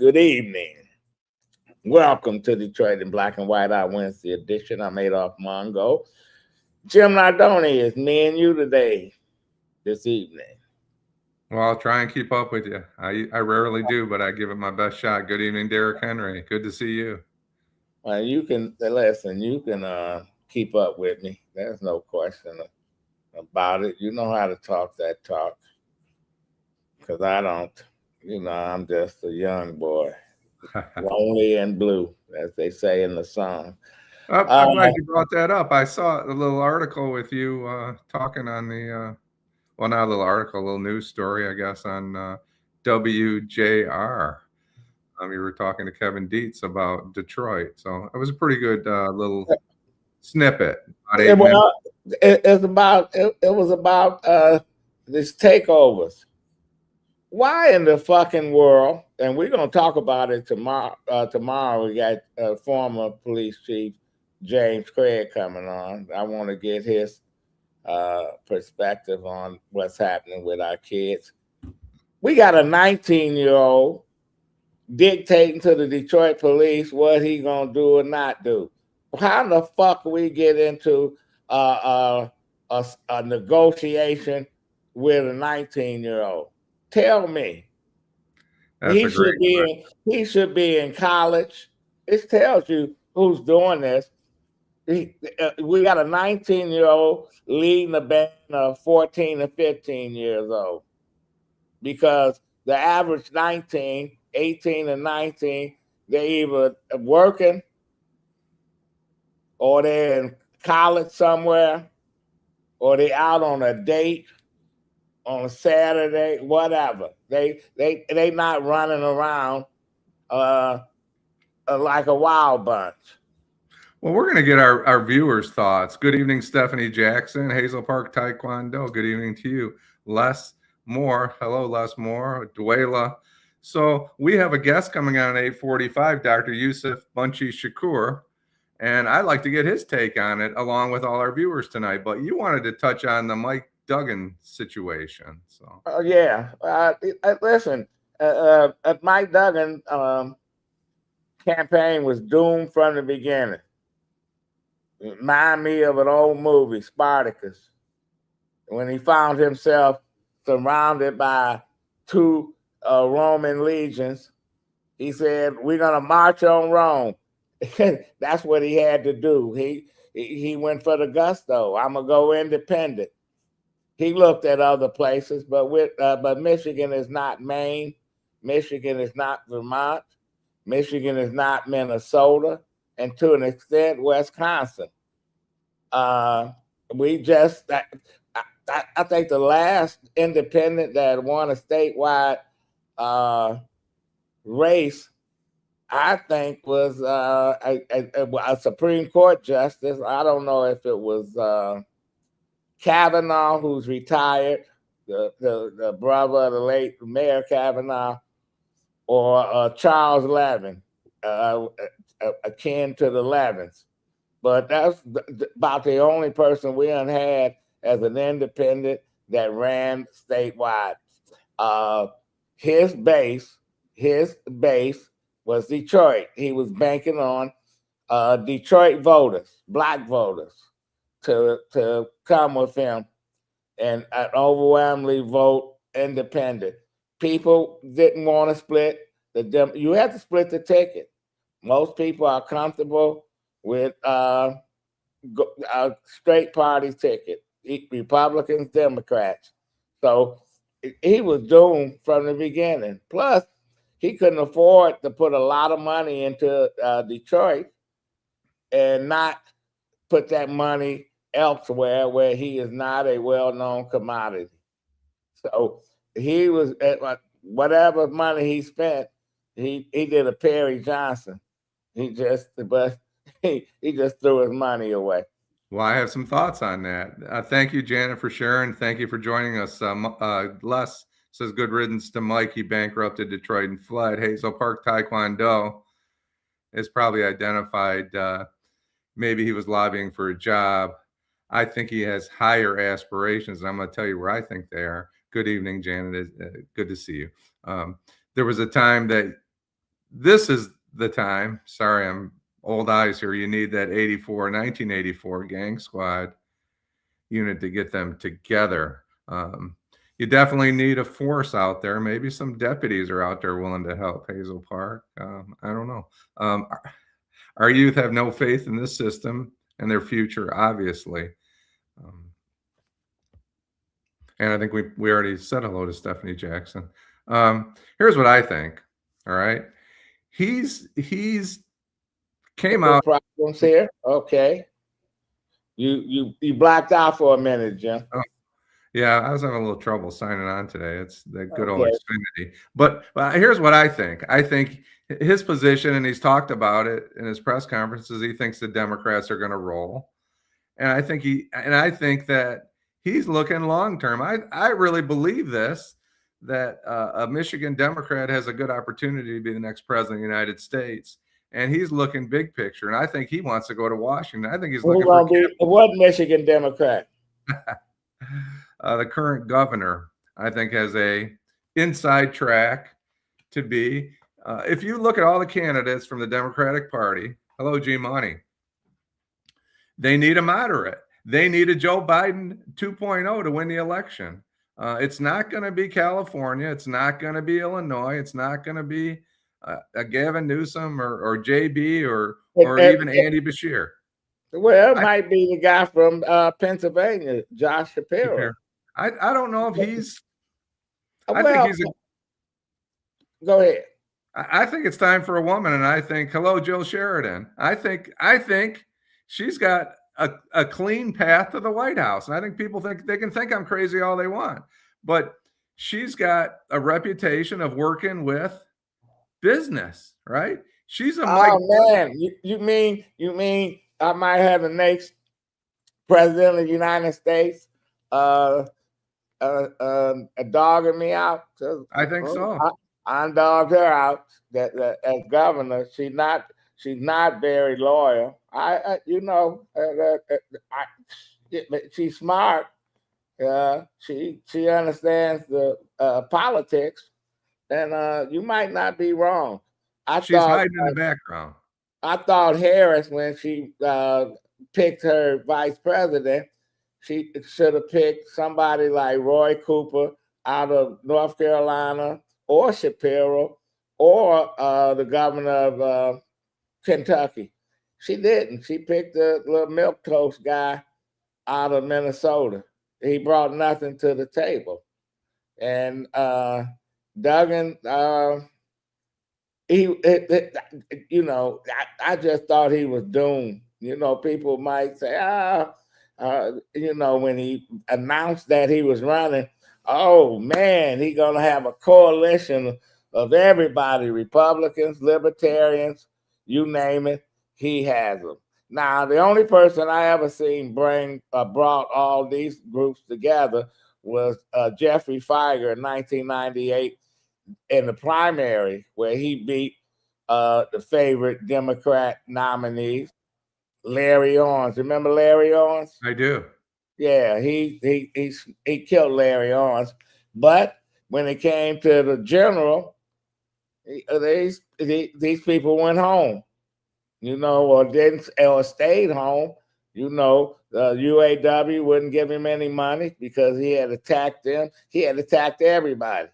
Good evening. Welcome to Detroit in Black and White Eye Wednesday edition. I'm Adolph Mongo. Jim Nardoni is me and you today, this evening. Well, I'll try and keep up with you. I rarely do, but I give it my best shot. Good evening, Derek Henry. Good to see you. Well, you can listen. You can keep up with me. There's no question about it. You know how to talk that talk, because I don't. I'm just a young boy, lonely and blue, as they say in the song. I'm glad you brought that up. I saw a little article with you talking on the, well, not a little article, a little news story, I guess, on WJR. You were talking to Kevin Dietz about Detroit. So it was a pretty good little snippet. It was about these takeovers. Why in the fucking world? And we're gonna talk about it tomorrow. Tomorrow we got former police chief James Craig coming on. I want to get his perspective on what's happening with our kids. We got a 19-year-old dictating to the Detroit police what he gonna do or not do. How the fuck we get into a negotiation with a 19-year-old? Tell me. He should be in college. This tells you who's doing this. We got a 19-year-old leading a band of 14 and 15 years old, because the average 18 and 19, they're either working or they're in college somewhere, or they out on a date on a Saturday, whatever. They not running around like a wild bunch. Well, we're going to get our viewers' thoughts. Good evening, Stephanie Jackson, Hazel Park Taekwondo. Good evening to you. Les Moore. Hello, Les Moore. Dwayla. So we have a guest coming on at 8:45, Dr. Yusef Bunchy Shakur, and I'd like to get his take on it along with all our viewers tonight. But you wanted to touch on the Mike Duggan situation. So yeah. Listen, Mike Duggan campaign was doomed from the beginning. Remind me of an old movie, Spartacus, when he found himself surrounded by two Roman legions. He said, "We're gonna march on Rome." That's what he had to do. He went for the gusto. I'm gonna go independent. He looked at other places, but Michigan is not Maine. Michigan is not Vermont. Michigan is not Minnesota, and to an extent, Wisconsin. I think the last independent that won a statewide race, I think, was a Supreme Court justice. I don't know if it was Kavanaugh, who's retired, the brother of the late Mayor Kavanaugh, or Charles Levin, akin to the Levins. But that's about the only person we had as an independent that ran statewide. His base was Detroit. He was banking on Detroit voters, black voters, to come with him and overwhelmingly vote independent. People didn't want to split you had to split the ticket. Most people are comfortable with a straight party ticket, Republicans, Democrats. So he was doomed from the beginning. Plus, he couldn't afford to put a lot of money into Detroit and not put that money elsewhere where he is not a well-known commodity. So he was, whatever money he spent, he did a Perry Johnson. He just threw his money away. Well, I have some thoughts on that. Thank you, Janet, for sharing. Thank you for joining us. Les says, good riddance to Mike. He bankrupted Detroit and fled. Hazel Park Taekwondo is probably identified. Maybe he was lobbying for a job. I think he has higher aspirations. And I'm going to tell you where I think they are. Good evening, Janet. Good to see you. There was a time that this is the time. Sorry, I'm old eyes here. You need that 1984 gang squad unit to get them together. You definitely need a force out there. Maybe some deputies are out there willing to help Hazel Park. I don't know. Our youth have no faith in this system and their future, obviously. And I think we already said hello to Stephanie Jackson. Here's what I think. All right. He's came out. Problems here. Okay. You blacked out for a minute, Jim. Oh, yeah, I was having a little trouble signing on today. It's that good old Xfinity. But here's what I think. I think his position, and he's talked about it in his press conferences, he thinks the Democrats are going to roll. And I think that he's looking long term. I really believe this, that a Michigan Democrat has a good opportunity to be the next president of the United States. And he's looking big picture. And I think he wants to go to Washington. I think he's looking for what Michigan Democrat? The current governor, I think, has a inside track to be. If you look at all the candidates from the Democratic Party, hello, G Money, they need a moderate. They need a Joe Biden 2.0 to win the election. It's not going to be California. It's not going to be Illinois. It's not going to be a Gavin Newsom or JB or even Andy Beshear. Well, it might be the guy from Pennsylvania, Josh Shapiro. I don't know if he's. I well, think he's. Go ahead. I think it's time for a woman, and I think hello, Jill Sheridan. I think she's got a clean path to the White House, and I think people think they can think I'm crazy all they want, but she's got a reputation of working with business, right? She's a man. You mean I might have the next president of the United States dogging me out? I think so. I dogged her out. That as governor, she's not very loyal. She's smart. She understands the politics, and you might not be wrong. She's hiding in the background. I thought Harris, when she picked her vice president, she should have picked somebody like Roy Cooper out of North Carolina, or Shapiro, or the governor of Kentucky. She didn't. She picked the little milquetoast guy out of Minnesota. He brought nothing to the table. And Duggan, I just thought he was doomed. People might say, when he announced that he was running, oh man, he's gonna have a coalition of everybody, Republicans, Libertarians, you name it, he has them. Now, the only person I ever seen brought all these groups together was Jeffrey Feiger in 1998 in the primary, where he beat the favorite Democrat nominees, Larry Owens. Remember Larry Owens? I do. Yeah, he killed Larry Owens. But when it came to the general, these people went home, or stayed home. The UAW wouldn't give him any money because he had attacked them. He had attacked everybody.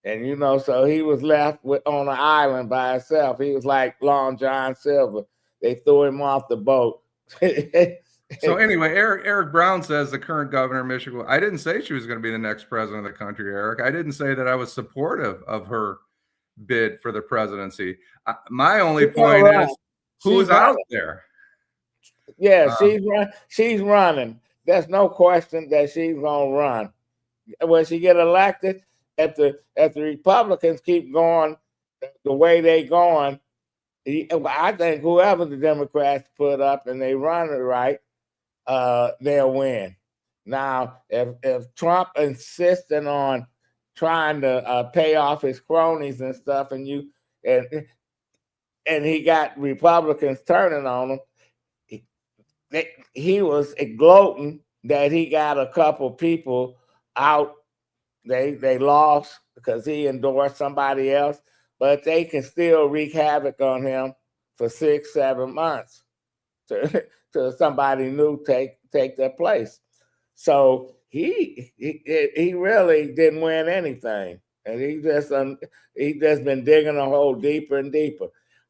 And, so he was left on an island by himself. He was like Long John Silver. They threw him off the boat. So anyway, Eric Brown says the current governor of Michigan. I didn't say she was going to be the next president of the country, Eric. I didn't say that I was supportive of her bid for the presidency. My only point is who's out there. Yeah, she's running. There's no question that she's going to run. When she get elected, if the Republicans keep going the way they going, I think whoever the Democrats put up and they run it right, they'll win. Now, if Trump insisting on trying to pay off his cronies and stuff, and he got Republicans turning on him, he was gloating that he got a couple people out. They lost because he endorsed somebody else. but they can still wreak havoc on him for 6, 7 months to somebody new take their place. So he really didn't win anything, and he just been digging a hole deeper and deeper.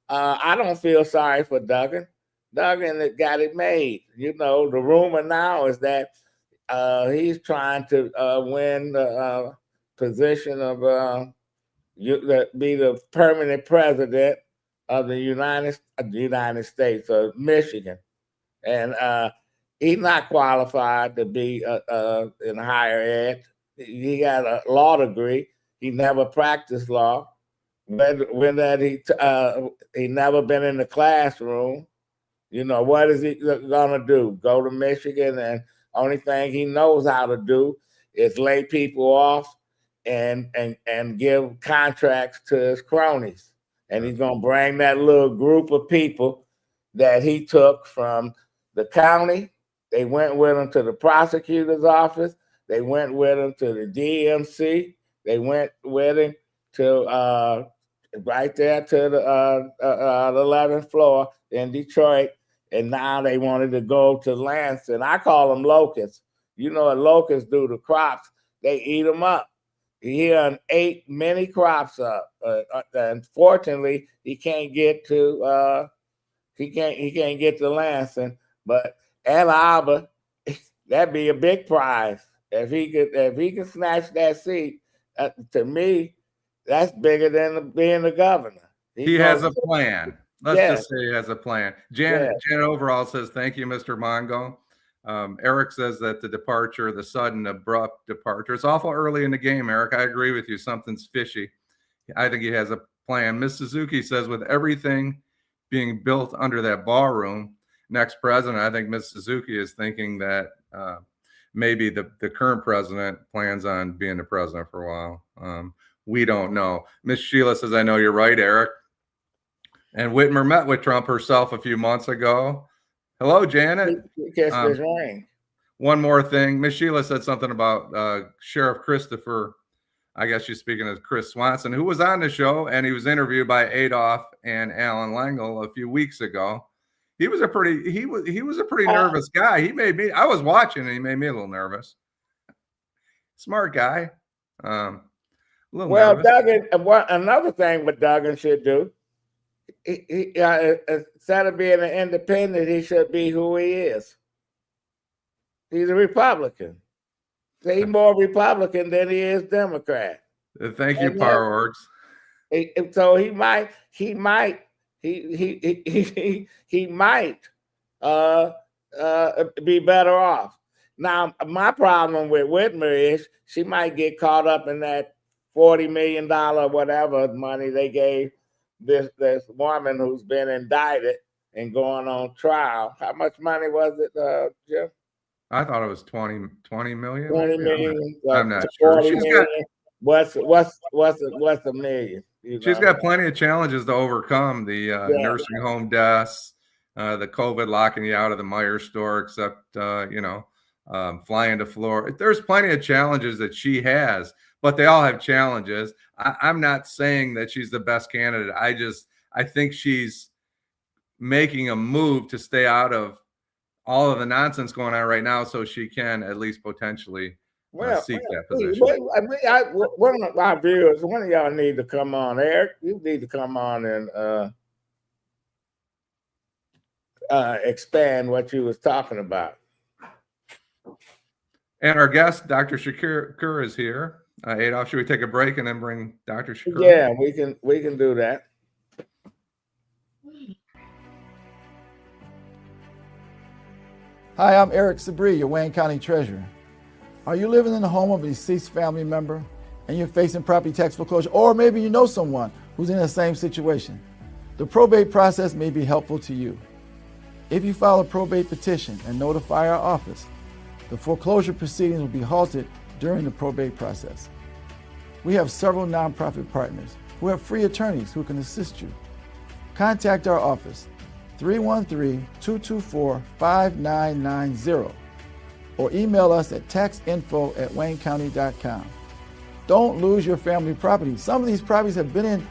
I don't feel sorry for Duggan. Duggan got it made. The rumor now is that he's trying to win the position of be the permanent president of the United States of Michigan, and he's not qualified to be in higher ed. He got a law degree. He never practiced law. He never been in the classroom. What is he gonna do? Go to Michigan, and only thing he knows how to do is lay people off and give contracts to his cronies. And he's gonna bring that little group of people that he took from the county. They went with him to the prosecutor's office. They went with him to the DMC. They went with him to right there to the 11th floor in Detroit. And now they wanted to go to Lansing. I call them locusts. What locusts do to crops? They eat them up. He ate many crops up. Unfortunately, he can't get to Lansing. But Ann Arbor, that'd be a big prize if he could snatch that seat. To me, that's bigger than being the governor. He has a plan. Let's just say he has a plan. Janet overall says, thank you, Mr. Mongo. Eric says that the sudden, abrupt departure, it's awful early in the game, Eric. I agree with you. Something's fishy. I think he has a plan. Miss Suzuki says, with everything being built under that ballroom, next president, I think Miss Suzuki is thinking that maybe the current president plans on being the president for a while. We don't know. Miss Sheila says, I know you're right, Eric. And Whitmer met with Trump herself a few months ago. Hello, Janet. One more thing. Miss Sheila said something about Sheriff Christopher. I guess she's speaking of Chris Swanson, who was on the show, and he was interviewed by Adolph and Alan Langel a few weeks ago. He was a pretty nervous guy. I was watching, and he made me a little nervous. Smart guy. Nervous. Duggan. Another thing what Duggan should do. He instead of being an independent, he should be who he is. He's a Republican. He's more Republican than he is Democrat. Thank you, Power Orgs. So he might be better off. Now, my problem with Whitmer is she might get caught up in that $40 million whatever money they gave this woman who's been indicted and going on trial. How much money was it, Jim? I thought it was 20 million. 20 million. I'm not sure. What's a million? She's got plenty of challenges to overcome. The nursing home deaths, the COVID locking you out of the Meijer store, except flying to Florida. There's plenty of challenges that she has. But they all have challenges. I'm not saying that she's the best candidate. I think she's making a move to stay out of all of the nonsense going on right now, so she can at least potentially seek that position. One of our viewers, one of y'all need to come on. Eric, you need to come on and expand what you was talking about. And our guest, Dr. Shakur, is here. Adolph, should we take a break and then bring Dr. Shakur? Yeah, we can do that. Hi, I'm Eric Sabri, your Wayne County Treasurer. Are you living in the home of a deceased family member and you're facing property tax foreclosure, or maybe you know someone who's in the same situation? The probate process may be helpful to you. If you file a probate petition and notify our office, the foreclosure proceedings will be halted during the probate process. We have several nonprofit partners who have free attorneys who can assist you. Contact our office, 313-224-5990, or email us at taxinfo@waynecounty.com. Don't lose your family property. Some of these properties have been in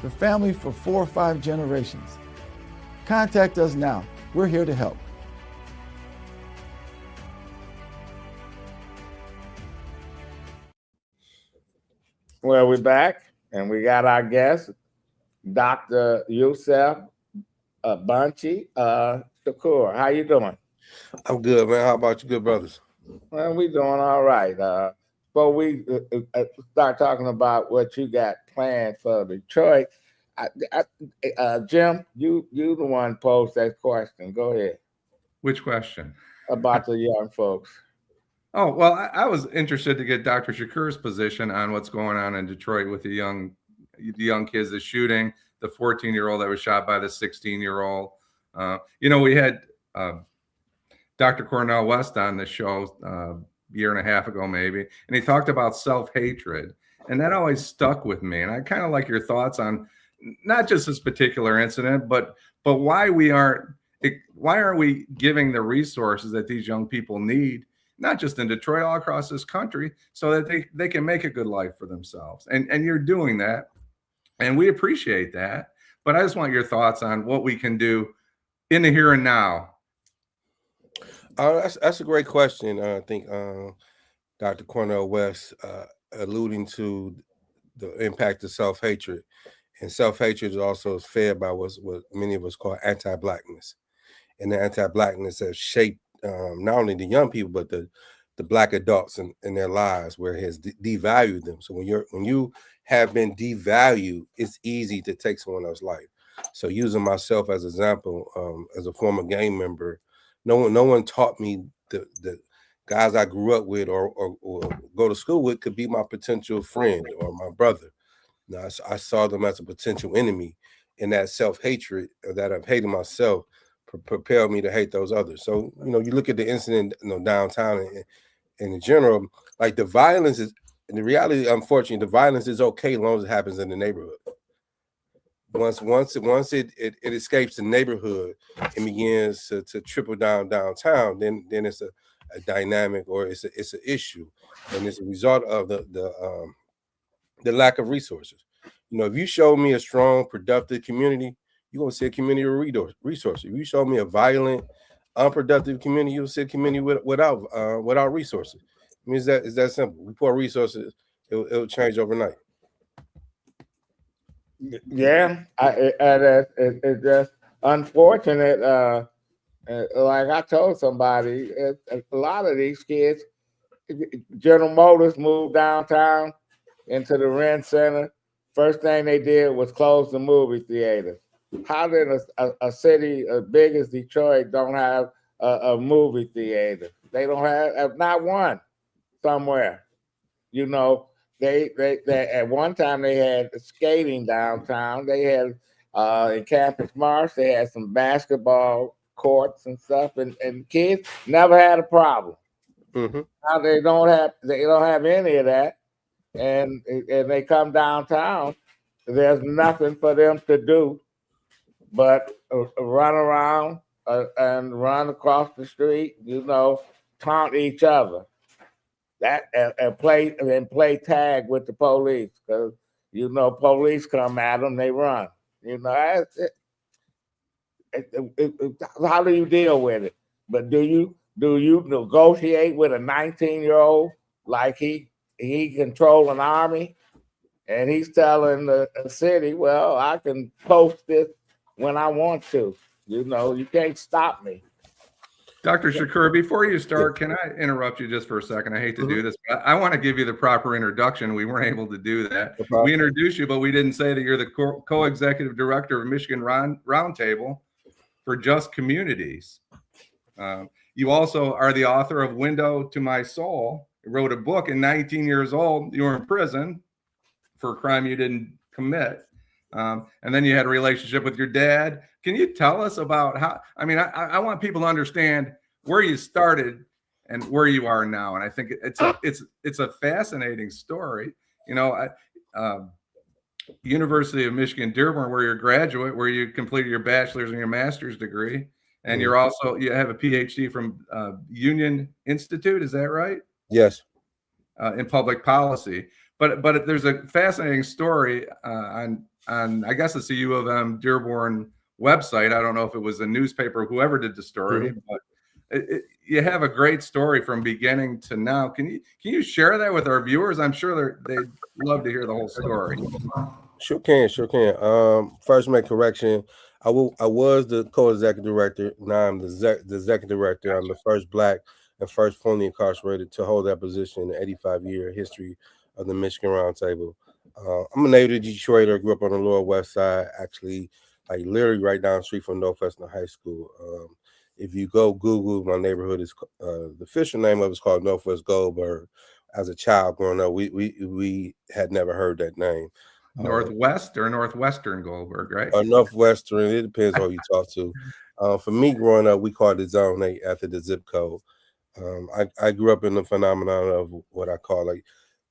the family for 4 or 5 generations. Contact us now. We're here to help. Well, we're back, and we got our guest, Dr. Yusef Bunchy Shakur. How you doing? I'm good, man. How about you, good brothers? Well, we doing all right. Before we start talking about what you got planned for Detroit, Jim, you the one posed that question. Go ahead. Which question? About the young folks. Oh, well, I was interested to get Dr. Shakur's position on what's going on in Detroit with the young kids, the shooting, the 14-year-old that was shot by the 16-year-old. We had Dr. Cornell West on the show a year and a half ago, maybe, and he talked about self-hatred, and that always stuck with me. And I kind of like your thoughts on not just this particular incident, but why aren't we giving the resources that these young people need, not just in Detroit, all across this country, so that they can make a good life for themselves. And you're doing that, and we appreciate that. But I just want your thoughts on what we can do in the here and now. That's a great question. I think Dr. Cornell West alluding to the impact of self-hatred. And self-hatred is also fed by what many of us call anti-Blackness. And the anti-Blackness has shaped not only the young people, but the Black adults in their lives, where it has devalued them. So when you have been devalued, it's easy to take someone else's life. So using myself as an example, as a former gang member, no one taught me the guys I grew up with or go to school with could be my potential friend or my brother. Now, I saw them as a potential enemy, and that self-hatred that I've hated myself propelled me to hate those others. So, you look at the incident, downtown and in general, like the violence is, in the reality, unfortunately, the violence is okay as long as it happens in the neighborhood. Once it escapes the neighborhood and begins to trickle down downtown, then it's a dynamic, or it's an issue, and it's a result of the lack of resources. If you show me a strong, productive community, you're gonna see a community of resources. If you show me a violent, unproductive community, you'll see a community without resources. I mean, it's that simple. We pour resources, it'll change overnight. Yeah, it's just unfortunate. Like I told somebody, a lot of these kids, General Motors moved downtown into the Rent Center. First thing they did was close the movie theaters. How did a city as big as Detroit don't have a movie theater? They don't have not one somewhere. They at one time they had skating downtown. They had in Campus Marsh, they had some basketball courts and stuff, and kids never had a problem. Mm-hmm. Now they don't have any of that, and they come downtown. There's nothing for them to do but run around and run across the street. Taunt each other. That and play tag with the police, because police come at them, they run. How do you deal with it? But do you negotiate with a 19-year-old like he control an army, and he's telling the city, well, I can post this when I want to. You can't stop me. Dr. Shakur, before you start, can I interrupt you just for a second? I hate to do this, but I want to give you the proper introduction. We weren't able to do that. We introduced you, but we didn't say that you're the co-executive director of Michigan Roundtable for Just Communities. You also are the author of Window to My Soul. You wrote a book at 19 years old. You were in prison for a crime you didn't commit. And then you had a relationship with your dad. Can you tell us about how? I mean, I want people to understand where you started and where you are now. And I think it's a fascinating story. University of Michigan Dearborn, where you're a graduate, where you completed your bachelor's and your master's degree, and you have a PhD from Union Institute. Is that right? Yes. In public policy. But there's a fascinating story on I guess it's a U of M Dearborn website. I don't know if it was a newspaper, whoever did the story, but you have a great story from beginning to now. Can you share that with our viewers? I'm sure they'd love to hear the whole story. Sure can. First, make correction. I was the co-executive director. Now I'm the executive director. I'm the first Black and first formerly incarcerated to hold that position in the 85-year history of the Michigan Roundtable. I'm a native Detroiter. Grew up on the Lower West Side, actually, like literally right down the street from Northwestern High School. If you go Google, my neighborhood is the official name of it is called Northwest Goldberg. As a child growing up, we had never heard that name. Northwest or Northwestern Goldberg, right? Northwestern. It depends on who you talk to. For me, growing up, we called it Zone 8 after the zip code. I grew up in the phenomenon of what I call like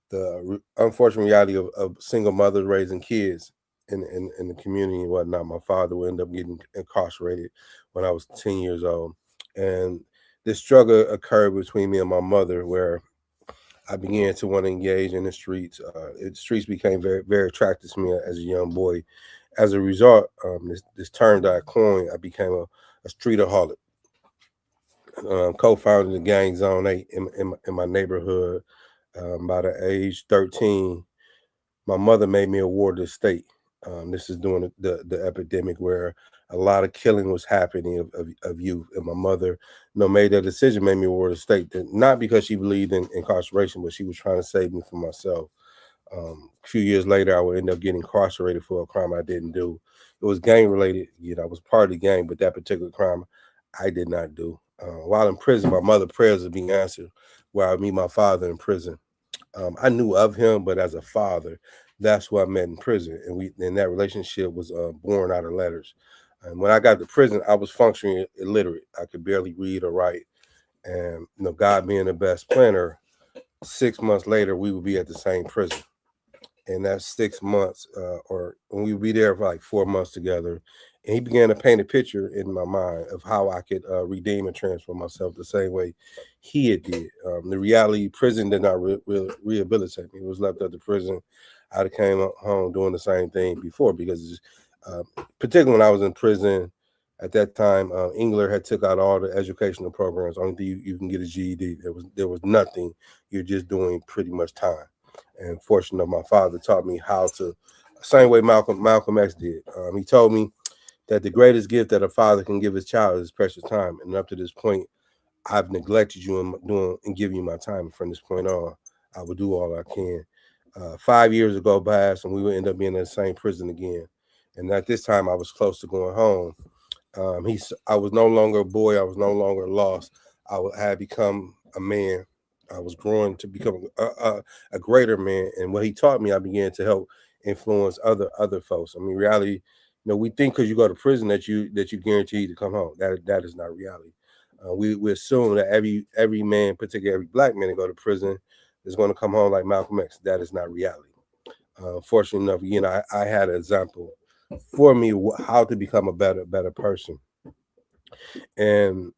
the unfortunate reality of single mothers raising kids in the community and whatnot. My father would end up getting incarcerated when I was 10 years old. And this struggle occurred between me and my mother where I began to want to engage in the streets. The streets became very, very attractive to me as a young boy. As a result, this term that I coined, I became a streetaholic. Co-founded the gang Zone 8 in my neighborhood. By the age 13, my mother made me a ward of the state. This is during the epidemic where a lot of killing was happening of youth. And my mother, made that decision, made me a ward of the state. Not because she believed in incarceration, but she was trying to save me from myself. A few years later, I would end up getting incarcerated for a crime I didn't do. It was gang related. I was part of the gang, but that particular crime I did not do. While in prison, my mother's prayers would be answered where I would meet my father in prison. I knew of him, but as a father, that's who I met in prison. And that relationship was born out of letters. And when I got to prison, I was functioning illiterate. I could barely read or write. And God being the best planner, 6 months later, we would be at the same prison. And that's 6 months, or we would be there for like 4 months together. And he began to paint a picture in my mind of how I could redeem and transform myself the same way he had did. The reality, prison did not rehabilitate me. It was left at the prison. I came home doing the same thing before because, particularly when I was in prison at that time, Engler had took out all the educational programs. Only thing you can get a GED. There was nothing. You're just doing pretty much time. And fortunately, my father taught me how to, same way Malcolm X did. He told me that the greatest gift that a father can give his child is precious time. And up to this point, I've neglected you and giving you my time. From this point on, I will do all I can. 5 years ago passed, and we would end up being in the same prison again. And at this time, I was close to going home. I was no longer a boy. I was no longer lost. I had become a man. I was growing to become a greater man. And what he taught me, I began to help influence other folks. I mean, reality, we think because you go to prison that you guaranteed to come home. That is not reality. We assume that every man, particularly every Black man that go to prison, is going to come home like Malcolm X. That is not reality. Fortunately enough, again, I had an example for me how to become a better person. And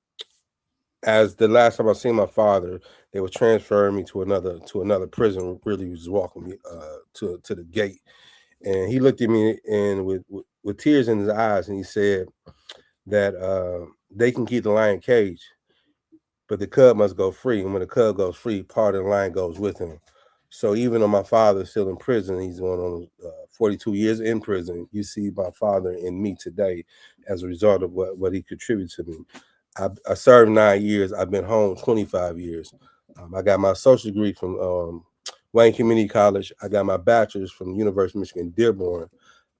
as the last time I seen my father, they were transferring me to another prison. Really was walking me to the gate, and he looked at me and with tears in his eyes, and he said that they can keep the lion caged, but the cub must go free. And when the cub goes free, part of the lion goes with him. So even though my father's still in prison, he's going on 42 years in prison. You see my father in me today as a result of what he contributed to me. I served 9 years. I've been home 25 years. I got my associate degree from Wayne Community College. I got my bachelor's from the University of Michigan Dearborn.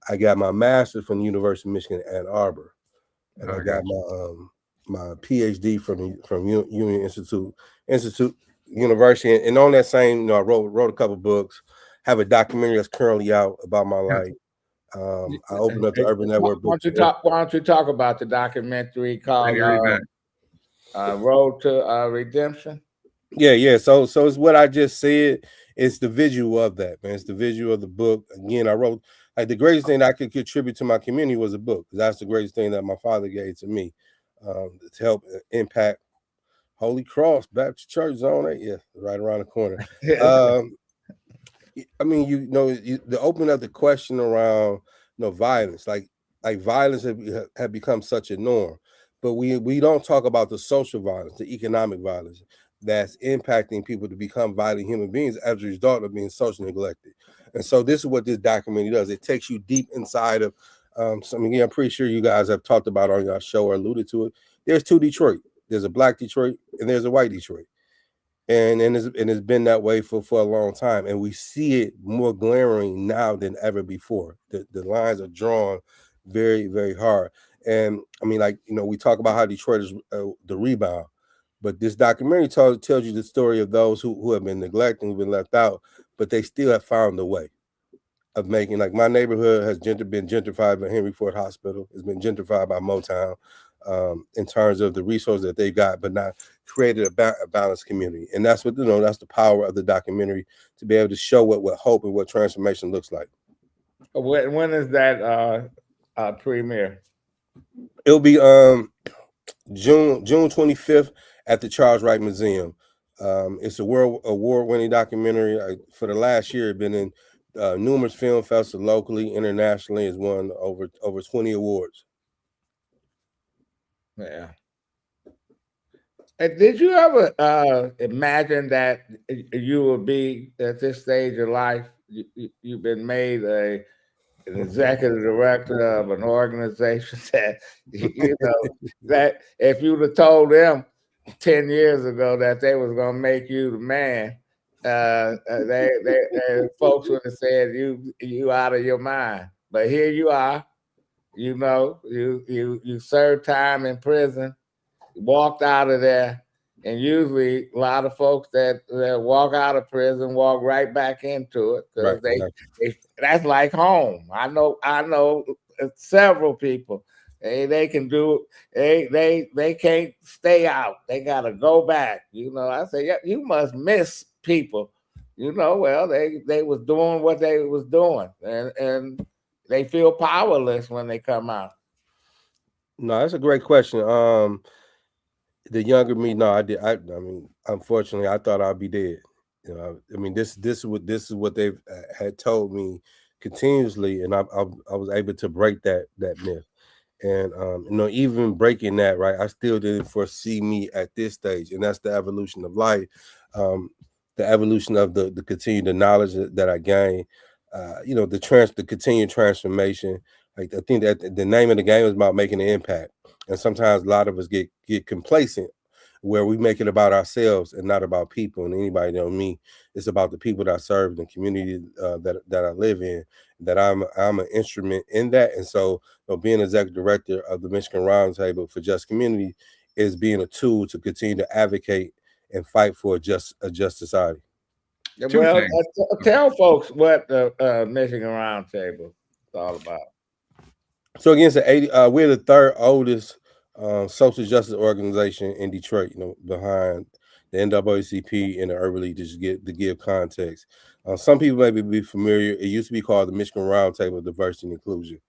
I got my master's from the University of Michigan Ann Arbor, and I got my PhD from Union Institute University. And on that same, I wrote a couple books. Have a documentary that's currently out about my life. I opened up the Urban Network. Why don't you talk about the documentary called Road to Redemption? Yeah. So it's what I just said. It's the visual of that, man. It's the visual of the book. Again, I wrote the greatest thing I could contribute to my community was a book. That's the greatest thing that my father gave to me to help impact Holy Cross Baptist Church Zone 8. Yeah, right around the corner. I mean, to open up the question around violence. Like violence have become such a norm, but we don't talk about the social violence, the economic violence that's impacting people to become violent human beings as a result of being socially neglected. And so this is what this documentary does. It takes you deep inside of something. I'm pretty sure you guys have talked about on your show or alluded to it. There's two Detroit. There's a black Detroit and there's a white Detroit. And it's been that way for a long time. And we see it more glaring now than ever before. The lines are drawn very, very hard. And I mean, like, we talk about how Detroit is the rebound, but this documentary tells you the story of those who have been neglected, who've been left out, but they still have found a way of making, like, my neighborhood has been gentrified by Henry Ford Hospital. It's been gentrified by Motown. In terms of the resources that they got, but not created a balanced community. And that's what, that's the power of the documentary, to be able to show what hope and what transformation looks like. When is that premiere? It'll be June 25th at the Charles Wright Museum. It's a world award-winning documentary. For the last year, it's been in numerous film festivals locally, internationally. It's won over 20 awards. Yeah. And did you ever imagine that you would be at this stage of life? You've been made an executive director of an organization that that if you'd have told them 10 years ago that they was gonna make you the man, they folks would have said you out of your mind. But here you are. You served time in prison, walked out of there, and usually a lot of folks that walk out of prison walk right back into it, because that's like home. I know several people. They can do they can't stay out. They gotta go back. I say, yeah, you must miss people. Well, they was doing what they was doing, and they feel powerless when they come out. No, that's a great question. The younger me, no, I did. I mean, unfortunately, I thought I'd be dead. I mean, this is what they've had told me continuously, and I was able to break that myth. And even breaking that, right, I still didn't foresee me at this stage, and that's the evolution of life, the evolution of the continued knowledge that I gained. The continued transformation. Like, I think that the name of the game is about making an impact, and sometimes a lot of us get complacent, where we make it about ourselves and not about people. And anybody know me, it's about the people that I serve, the community that I live in, that I'm an instrument in that. And so, being executive director of the Michigan Roundtable for Just Community is being a tool to continue to advocate and fight for a just society. Well, tell folks what the Michigan Roundtable is all about. So again, we're the third oldest social justice organization in Detroit. Behind the NAACP and the Urban League, to give context. Some people may be familiar. It used to be called the Michigan Roundtable of Diversity and Inclusion.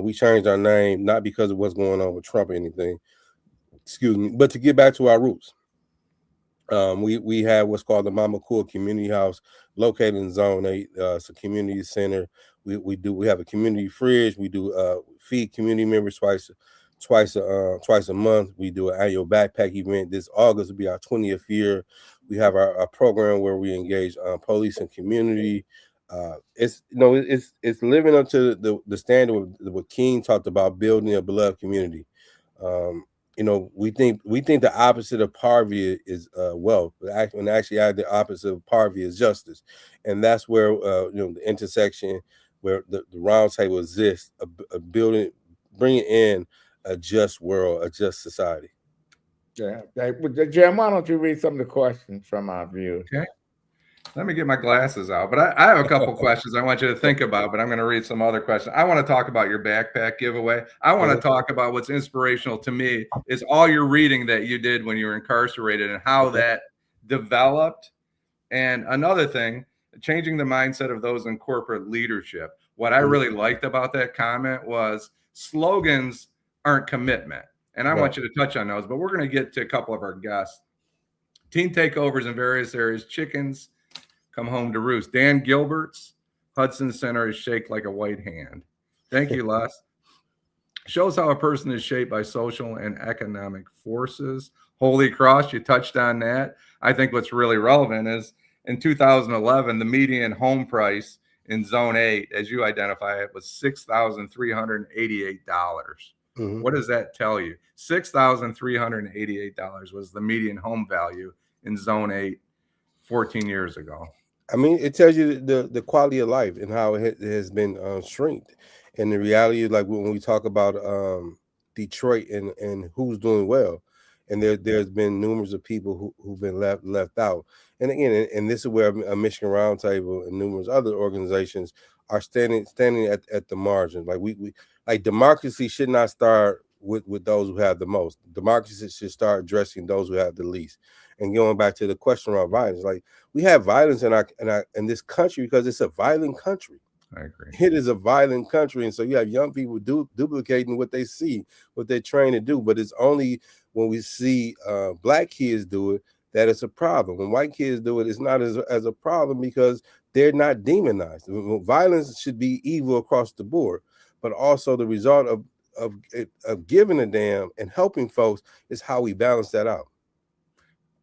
We changed our name not because of what's going on with Trump or anything, but to get back to our roots. We have what's called the Mama Cool Community House, located in Zone 8. It's a community center. We have a community fridge. We do feed community members twice a month. We do an annual backpack event. This August will be our 20th year. We have our program where we engage police and community. It's living up to the standard of what King talked about, building a beloved community. We think the opposite of poverty is wealth, but actually the opposite of poverty is justice, and that's where the intersection where the roundtable exists, bringing in a just world, a just society. Yeah, Jim, why don't you read some of the questions from our viewers? Okay. Let me get my glasses out. But I have a couple questions I want you to think about, but I'm going to read some other questions. I want to talk about your backpack giveaway. I want to talk about what's inspirational to me is all your reading that you did when you were incarcerated and how that developed. And another thing, changing the mindset of those in corporate leadership. What I really liked about that comment was slogans aren't commitment. And I want you to touch on those, but we're going to get to a couple of our guests. Teen takeovers in various areas, chickens come home to roost. Dan Gilbert's Hudson Center is shaped like a white hand. Thank you, Les. Shows how a person is shaped by social and economic forces. Holy Cross, you touched on that. I think what's really relevant is in 2011, the median home price in Zone 8, as you identify it, was $6,388. Mhm. What does that tell you? $6,388 was the median home value in Zone 8 14 years ago. I mean, it tells you the quality of life and how it has been shrinked. And the reality, like when we talk about Detroit and who's doing well, and there's been numerous of people who've been left out. And again, and this is where a Michigan Roundtable and numerous other organizations are standing at the margin. Like we like democracy should not start with those who have the most. Democracy should start addressing those who have the least. And going back to the question around violence, like we have violence in this country because it's a violent country. I agree. It is a violent country, and so you have young people duplicating what they see, what they're trained to do. But it's only when we see black kids do it that it's a problem. When white kids do it, it's not as a problem because they're not demonized. Violence should be evil across the board, but also the result of giving a damn and helping folks is how we balance that out.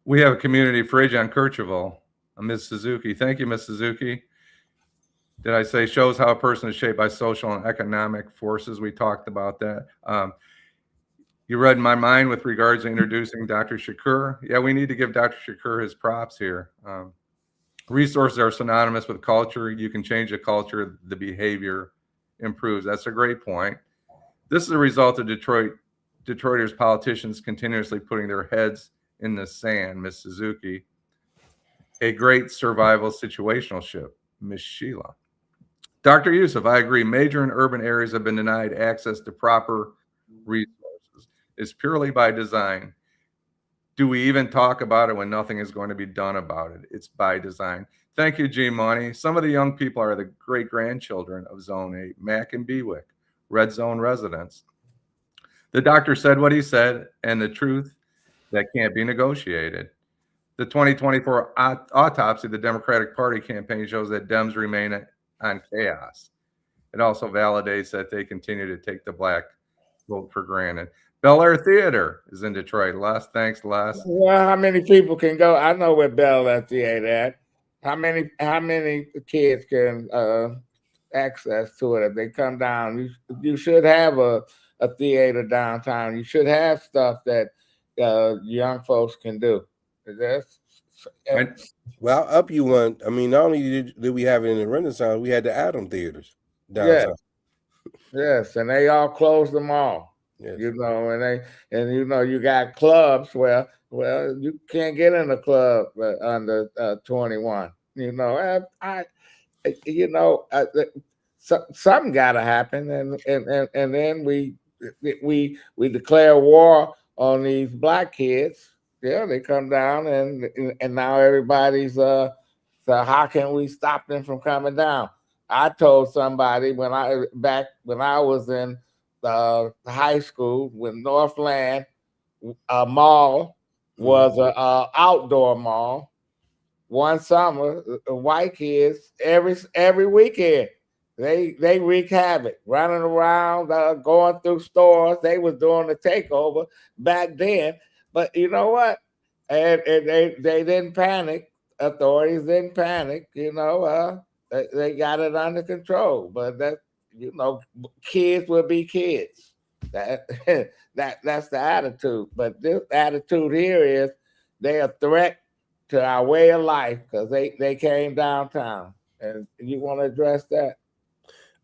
We have a community fridge on Kercheval, Ms. Suzuki. Thank you, Ms. Suzuki. Did I say shows how a person is shaped by social and economic forces? We talked about that. You read my mind with regards to introducing Dr. Shakur. Yeah, we need to give Dr. Shakur his props here. Resources are synonymous with culture. You can change the culture, the behavior improves. That's a great point. This is a result of Detroiters politicians continuously putting their heads in the sand, Ms. Suzuki. A great survival situational ship, Ms. Sheila. Dr. Yusef, I agree. Major and urban areas have been denied access to proper resources. It's purely by design. Do we even talk about it when nothing is going to be done about it? It's by design. Thank you, G Money. Some of the young people are the great-grandchildren of Zone 8, Mac and Bewick, Red Zone residents. The doctor said what he said, and the truth that can't be negotiated. The 2024 autopsy of the Democratic Party campaign shows that Dems remain on chaos. It also validates that they continue to take the black vote for granted. Bel Air Theater is in Detroit. Les, thanks, Les. Well, how many people can go? I know where Bel Air Theater at. How many kids can access to it if they come down? You should have a theater downtown. You should have stuff that young folks can do. Well, I'll up you one. I mean, not only did we have it in the Renaissance, we had the Atom theaters downtown. Yes, and they all closed them all. Yes. You know, and you got clubs where you can't get in a club under 21. You know, something got to happen, and then we declare war on these black kids. Yeah, they come down and now everybody's so how can we stop them from coming down? I told somebody when I was in high school when Northland Mall was an outdoor mall. One summer, white kids every weekend they wreak havoc, running around, going through stores. They was doing the takeover back then. But you know what? And they didn't panic. Authorities didn't panic. You know, they got it under control. But that, you know, kids will be kids. That's the attitude. But this attitude here is they're a threat to our way of life because they came downtown. And you want to address that?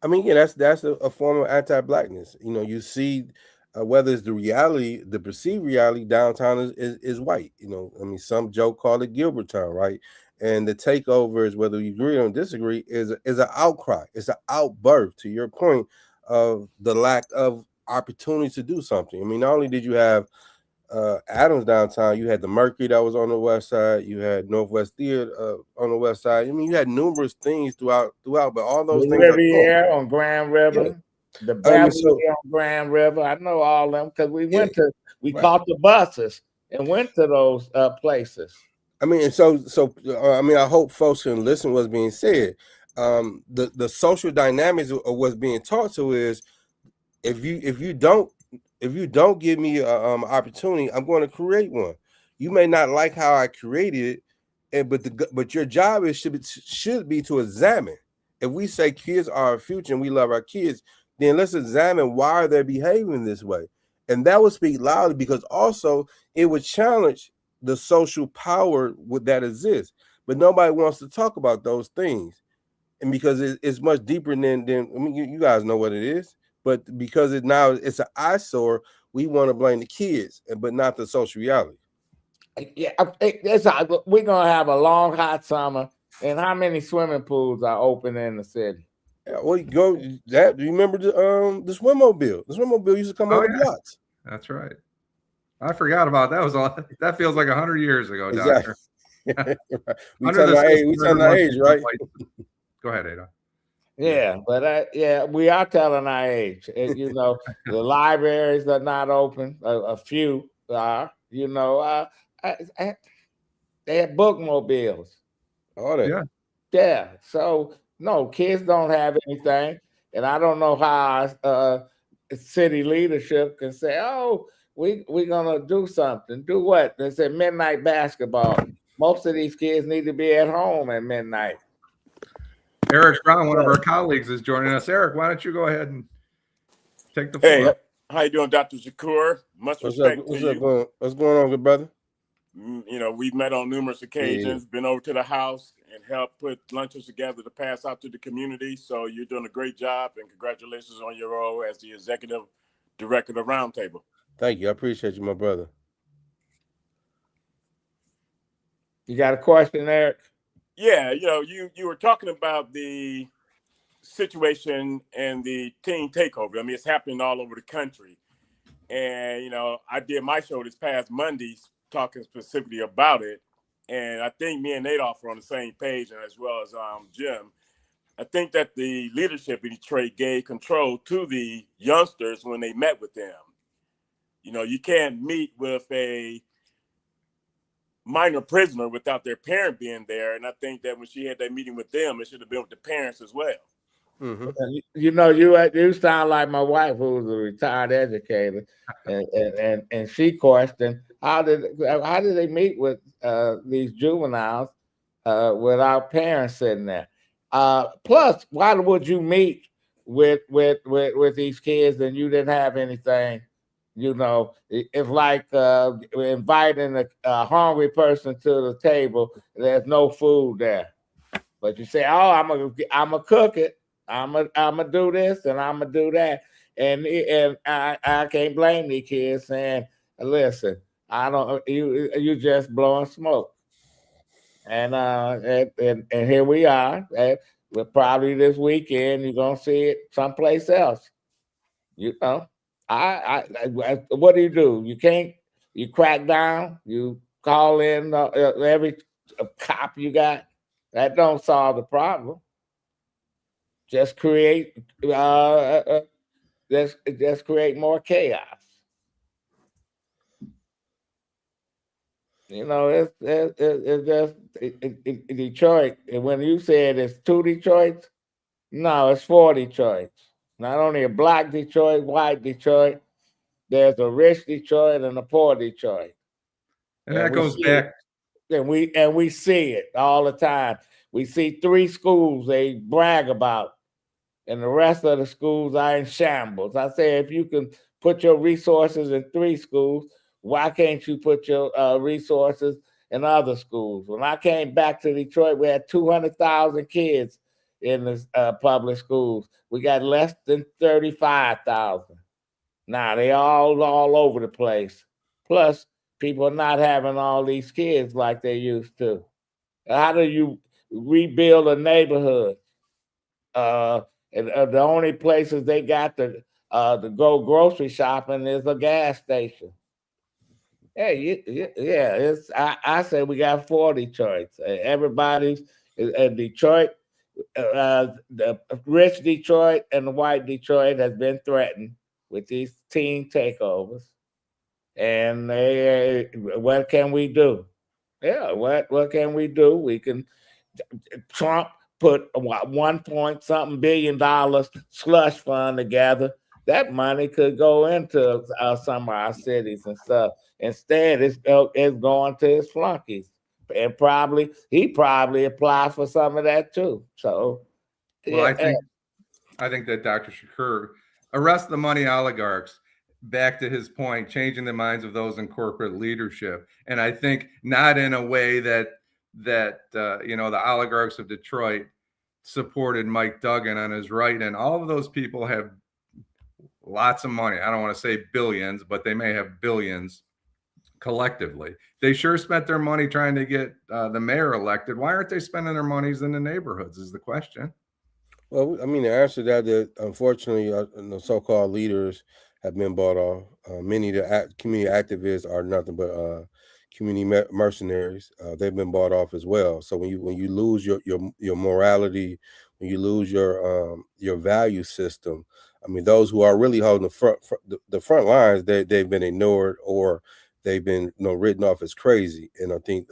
I mean, yeah, that's a form of anti-blackness. You know, you see. Whether it's the reality, the perceived reality, downtown is white. You know, I mean, some joke called it Gilbertown, right? And the takeovers, whether you agree or disagree, is an outcry. It's an outburst, to your point, of the lack of opportunity to do something. I mean, not only did you have Adams downtown, you had the Mercury that was on the west side, you had Northwest Theater on the west side. I mean, you had numerous things throughout, but all those things. Riviera on Grand River. Yeah. The Beverly on Grand River, I know all them because we caught the buses and went to those places. I mean, so I mean, I hope folks can listen to what's being said. the social dynamics of what's being taught to is if you don't give me a opportunity, I'm going to create one. You may not like how I created it, but your job should be to examine. If we say kids are our future and we love our kids, then let's examine why they're behaving this way, and that would speak loudly, because also it would challenge the social power that exists. But nobody wants to talk about those things, and because it's much deeper than I mean, you guys know what it is. But because it's an eyesore, we want to blame the kids, but not the social reality. Yeah, we're gonna have a long hot summer. And how many swimming pools are open in the city? Yeah, well, you go that. Do you remember the swimmobile? The swimmobile used to come on the blocks. That's right. I forgot about that. That feels like 100 years ago, exactly. Doctor. We telling our age, right? Go ahead, Ada. Yeah, but we are telling our age. You know, the libraries are not open. A few are. You know, they have bookmobiles. All that. Yeah. So no, kids don't have anything, and I don't know how city leadership can say, "Oh, we're gonna do something." Do what? They say midnight basketball. Most of these kids need to be at home at midnight. Eric Brown, one of our colleagues, is joining us. Eric, why don't you go ahead and take the floor? Hey, how you doing, Dr. Shakur? Much respect to you. What's going on, good brother? You know, we've met on numerous occasions, been over to the house and helped put lunches together to pass out to the community. So you're doing a great job, and congratulations on your role as the executive director of the Roundtable. Thank you. I appreciate you, my brother. You got a question, Eric? Yeah, you know, you were talking about the situation and the teen takeover. I mean, it's happening all over the country. And, you know, I did my show this past Monday talking specifically about it. And I think me and Adolph are on the same page, and as well as Jim. I think that the leadership in Detroit gave control to the youngsters when they met with them. You know, you can't meet with a minor prisoner without their parent being there. And I think that when she had that meeting with them, it should have been with the parents as well. Mm-hmm. You know, you sound like my wife, who's a retired educator, and she questioned how did they meet with these juveniles without parents sitting there? Plus, why would you meet with these kids and you didn't have anything? You know, it's like inviting a hungry person to the table. There's no food there, but you say, "Oh, I'm gonna cook it. I'm gonna do this and I'm gonna do that." And I can't blame these kids saying, "Listen, I don't. You just blowing smoke." And here we are. We're probably this weekend you're gonna see it someplace else. You know. What do? You crack down, you call in every cop you got. That don't solve the problem. Just create just create more chaos. You know, it's just Detroit. And when you said it's 2 Detroits, no, it's 4 Detroits. Not only a black Detroit, white Detroit, there's a rich Detroit and a poor Detroit. And that goes back. And we see it all the time. We see 3 schools they brag about, and the rest of the schools are in shambles. I say, if you can put your resources in 3 schools, why can't you put your resources in other schools? When I came back to Detroit, we had 200,000 kids in the public schools. We got less than 35,000. Now they all over the place. Plus, people are not having all these kids like they used to. How do you rebuild a neighborhood? And the only places they got to go grocery shopping is a gas station. Hey, yeah. I say we got 4 Detroits. Everybody's in Detroit. The rich Detroit and the white Detroit has been threatened with these teen takeovers, and what can we do? Yeah, what can we do? We can. Trump put what, 1 point something billion slush fund together. That money could go into some of our cities and stuff. Instead, it's going to his flunkies, and he probably applied for some of that too. So, well, I think that Dr. Shakur, arrest the money oligarchs. Back to his point, changing the minds of those in corporate leadership, and I think not in a way that you know, the oligarchs of Detroit supported Mike Duggan on his right, and all of those people have lots of money. I don't want to say billions, but they may have billions collectively. They sure spent their money trying to get the mayor elected. Why aren't they spending their monies in the neighborhoods is the question. Well, I mean, the answer to that unfortunately, the so-called leaders have been bought off. Many of the community activists are nothing but community mercenaries. They've been bought off as well. So when you lose your morality, when you lose your value system, I mean, those who are really holding the front lines, they've been ignored, or they've been written off as crazy. And I think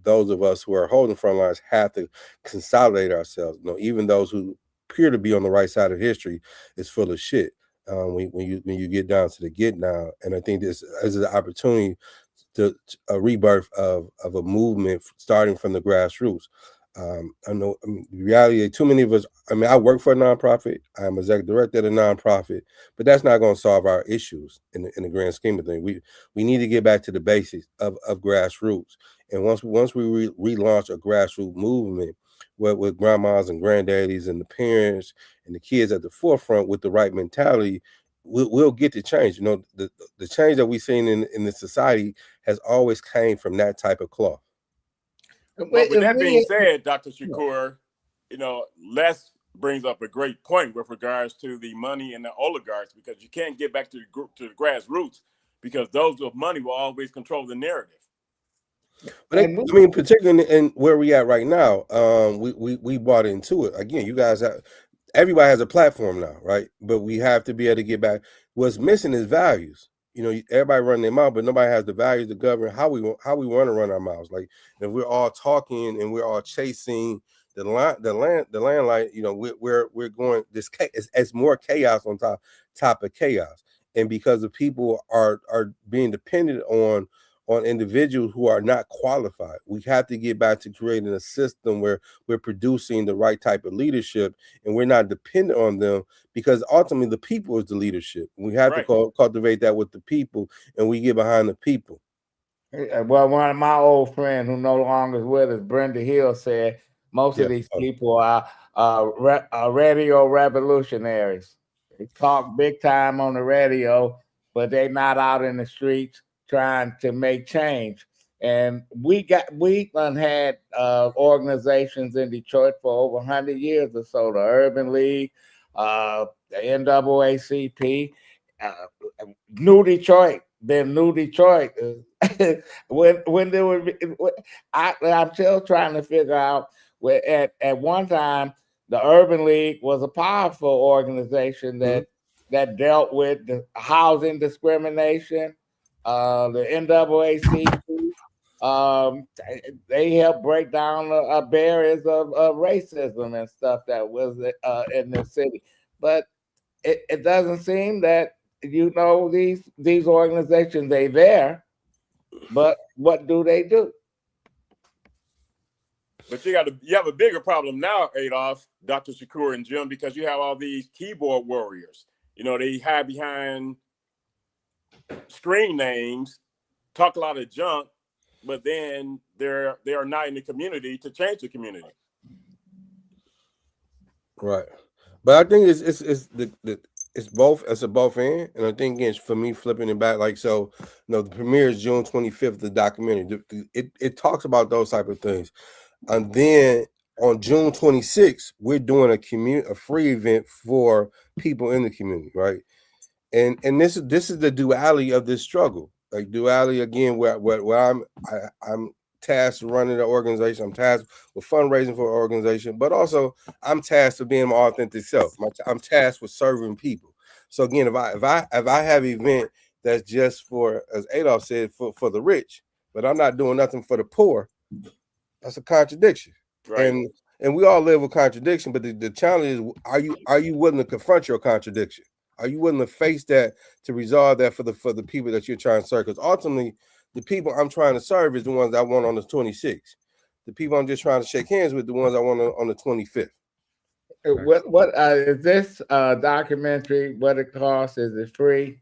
those of us who are holding front lines have to consolidate ourselves. Even those who appear to be on the right side of history is full of shit. When you get down to the get down, and I think this is an opportunity to a rebirth of a movement starting from the grassroots. I know, I mean, the reality is too many of us, I mean, I work for a nonprofit. I'm executive director of a nonprofit, but that's not going to solve our issues in the grand scheme of things. We need to get back to the basics of grassroots. And once we relaunch a grassroots movement with grandmas and granddaddies and the parents and the kids at the forefront with the right mentality, we'll get the change. The change that we've seen in the society has always came from that type of cloth. But with that being said, Dr. Shakur, Les brings up a great point with regards to the money and the oligarchs, because you can't get back to the grassroots, because those with money will always control the narrative. But I mean, particularly in where we at right now, we bought into it. Again, you guys everybody has a platform now, right? But we have to be able to get back. What's missing is values. Everybody running their mouth, but nobody has the values to govern how we want to run our mouths. Like, if we're all talking and we're all chasing the limelight, we're going this. It's more chaos on top of chaos, and because the people are being dependent on individuals who are not qualified. We have to get back to creating a system where we're producing the right type of leadership, and we're not dependent on them, because ultimately the people is the leadership. We have to cultivate that with the people, and we get behind the people. Well, one of my old friends who no longer is with us, Brenda Hill, said most of these people are radio revolutionaries. They talk big time on the radio, but they're not out in the streets trying to make change. And we done had organizations in Detroit for over 100 years or so. The Urban League, the NAACP, New Detroit. Then New Detroit. when there were, I'm still trying to figure out where at one time the Urban League was a powerful organization that dealt with the housing discrimination. The NAACP, they helped break down barriers of racism and stuff that was in the city. But it doesn't seem that these organizations, they there, but what do they do? But you have a bigger problem now, Adolph, Dr. Shakur and Jim, because you have all these keyboard warriors. They hide behind screen names, talk a lot of junk, but then they are not in the community to change the community. Right, but I think it's both. It's a both end, and I think again, for me, flipping it back, like, so, the premiere is June 25th. The documentary it talks about those type of things, and then on June 26th, we're doing a free event for people in the community, right? And this is the duality of this struggle. Like, duality again, where I'm tasked with running the organization, I'm tasked with fundraising for an organization, but also I'm tasked with being my authentic self. I'm tasked with serving people. So again, if I have an event that's just for, as Adolph said, for the rich, but I'm not doing nothing for the poor, that's a contradiction. Right. And we all live with contradiction, but the challenge is, are you willing to confront your contradiction? Are you willing to face that, to resolve that for the people that you're trying to serve? Because ultimately, the people I'm trying to serve is the ones I want on the 26th. The people I'm just trying to shake hands with, the ones I want on the 25th. What is this documentary? What it costs? Is it free?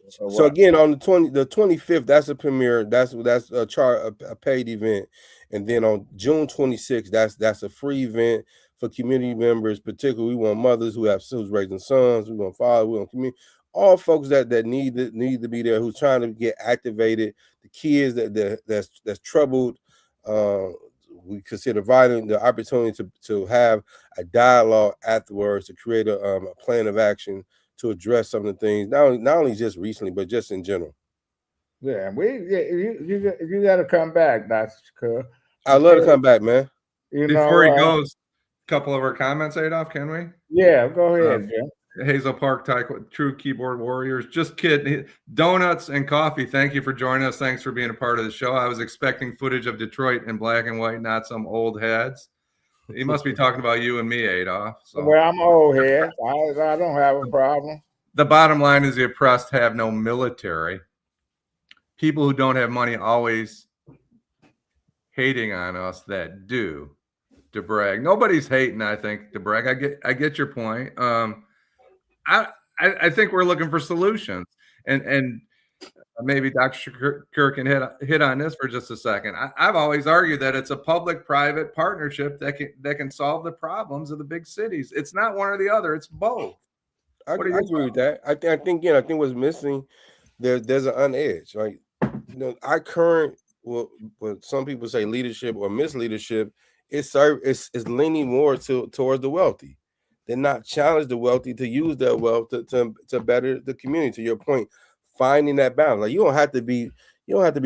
So again, on the 25th, that's a premiere. That's a paid event, and then on June 26th, that's a free event for community members. Particularly, we want mothers who's raising sons. We want fathers. We want community. All folks that need to be there, who's trying to get activated. The kids that's troubled. We consider violent, the opportunity to have a dialogue afterwards, to create a plan of action to address some of the things, not only just recently, but just in general. Yeah, you got to come back, Dr. Shakur. I'd love to come back, man. Before he goes, a couple of our comments, Adolph, can we? Yeah, go ahead, Jim. Hazel Park Taekwondo, true keyboard warriors. Just kidding. Donuts and coffee. Thank you for joining us. Thanks for being a part of the show. I was expecting footage of Detroit in black and white, not some old heads. He must be talking about you and me, Adolph. So. Well, I'm old head. I don't have a problem. The bottom line is the oppressed have no military. People who don't have money always hating on us that do, to brag. Nobody's hating, I think, to brag. I get your point. I think we're looking for solutions, and maybe Dr. Shakur can hit on this for just a second. I've always argued that it's a public-private partnership that can solve the problems of the big cities. It's not one or the other; it's both. I agree with that. I think what's missing there's an unedge. Like, our current, what some people say leadership or misleadership is leaning more towards the wealthy. They're not challenge the wealthy to use their wealth to better the community. To your point, finding that balance. Like, you don't have to be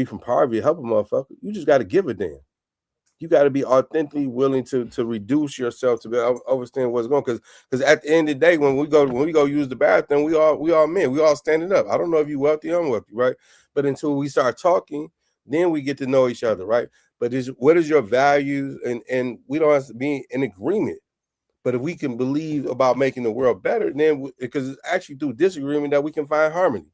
from poverty to help a motherfucker. You just got to give a damn. You got to be authentically willing to reduce yourself to understand what's going on. Because at the end of the day, when we go use the bathroom, we all men, we all standing up. I don't know if you're wealthy or unwealthy, right? But until we start talking, then we get to know each other, right? But what is your values? And we don't have to be in agreement. But if we can believe about making the world better, then because it's actually through disagreement that we can find harmony.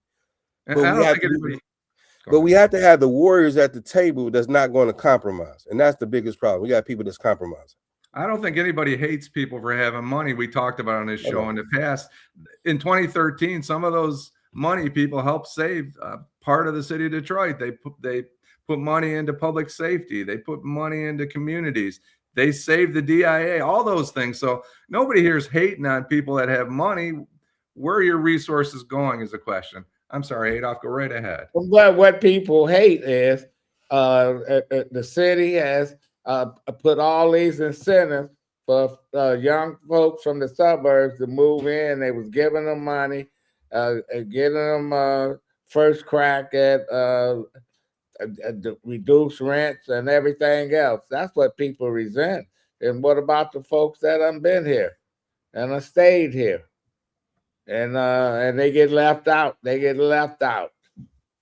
But we have to have the warriors at the table that's not going to compromise. And that's the biggest problem. We got people that's compromising. I don't think anybody hates people for having money. We talked about on this show in the past. In 2013, some of those money people helped save part of the city of Detroit. They put money into public safety. They put money into communities. They saved the DIA, all those things. So nobody here is hating on people that have money. Where are your resources going is the question. I'm sorry, Adolph, go right ahead. But what people hate is the city has put all these incentives for young folks from the suburbs to move in. They was giving them money, getting them first crack at reduced rents and everything else. That's what people resent. And what about the folks that have been here and have stayed here? And they get left out. They get left out.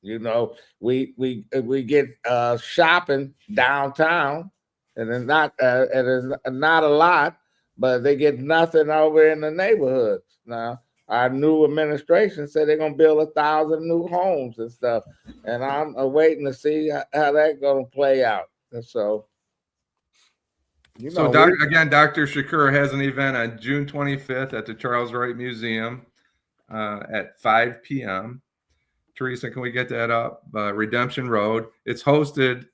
You know, we get shopping downtown, and it's not a lot, but they get nothing over in the neighborhoods. Now, our new administration said they're gonna build 1,000 new homes and stuff, and I'm waiting to see how that's gonna play out. And so, Dr. Shakur has an event on June 25th at the Charles Wright Museum at 5 p.m. Teresa, can we get that up? Redemption Road. It's hosted.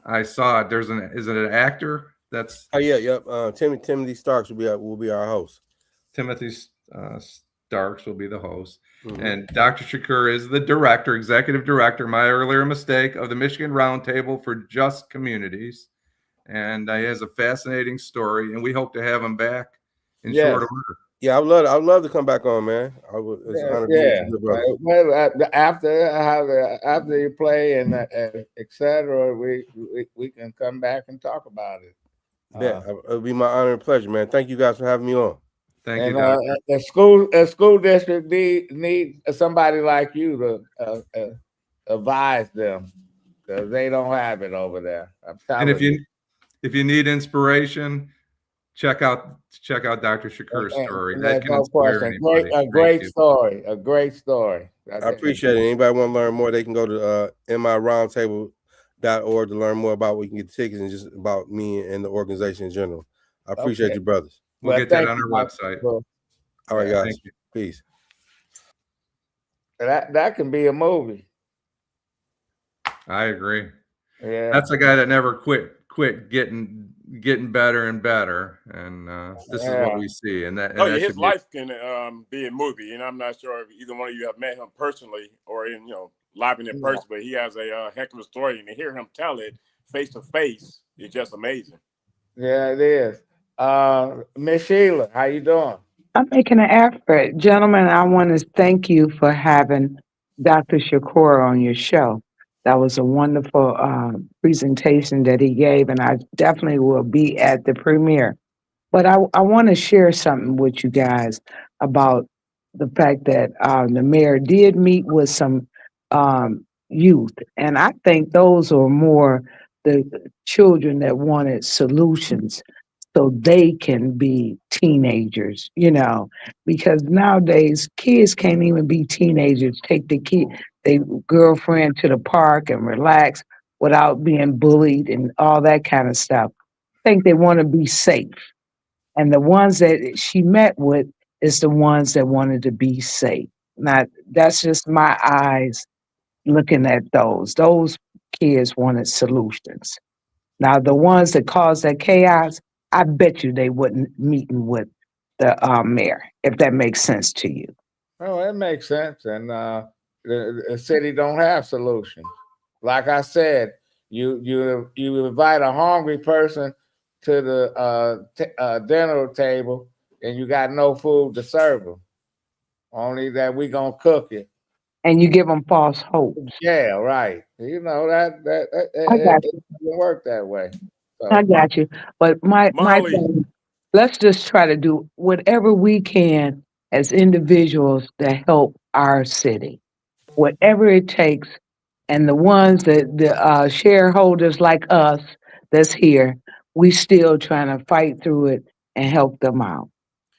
I saw it. Is it an actor? That's Timothy Starks will be our host. Timothy Starks will be the host. Mm-hmm. And Dr. Shakur is the executive director, my earlier mistake, of the Michigan Roundtable for Just Communities. And he has a fascinating story, and we hope to have him back in short order. Yeah, I'd love to come back on, man. I would. It's an honor to be with you, well, after you play and etc., we can come back and talk about it. Yeah, it'll be my honor and pleasure, man. Thank you guys for having me on. Thank you. The school district need somebody like you to advise them, because they don't have it over there. And if you need inspiration, check out Dr. Shakur's story. And That there's can no inspire question. anybody. A Thank great you. story. A great story. I appreciate it. Anybody want to learn more, they can go to MRJC.org to learn more about what you can get tickets and just about me and the organization in general. I appreciate you, brothers. We'll get that on our website. All right, guys. Thank you. Peace. That can be a movie. I agree. Yeah, that's a guy that never quit getting better and better, and this is what we see. And that his life can be a movie. And I'm not sure if either one of you have met him personally or in live in person, but he has a heck of a story, and to hear him tell it face to face is just amazing. Yeah, it is. Miss Sheila, how you doing? I'm making an effort. Gentlemen, I want to thank you for having Dr. Shakur on your show. That was a wonderful presentation that he gave, and I definitely will be at the premiere. But I want to share something with you guys about the fact that the mayor did meet with some youth, and I think those are more the children that wanted solutions so they can be teenagers, because nowadays kids can't even be teenagers, take their girlfriend to the park and relax without being bullied and all that kind of stuff. I think they want to be safe. And the ones that she met with is the ones that wanted to be safe. Now, that's just my eyes looking at those. Those kids wanted solutions. Now, the ones that caused that chaos, I bet you they wouldn't meeting with the mayor, if that makes sense to you. Oh, it makes sense. And the city don't have solutions. Like I said, you invite a hungry person to the dinner table, and you got no food to serve them. Only that we gonna cook it. And you give them false hopes. Yeah, right. You know I got it doesn't work that way. So. I got you. But my thing, let's just try to do whatever we can as individuals to help our city, whatever it takes. And the ones that the shareholders like us that's here, we still trying to fight through it and help them out,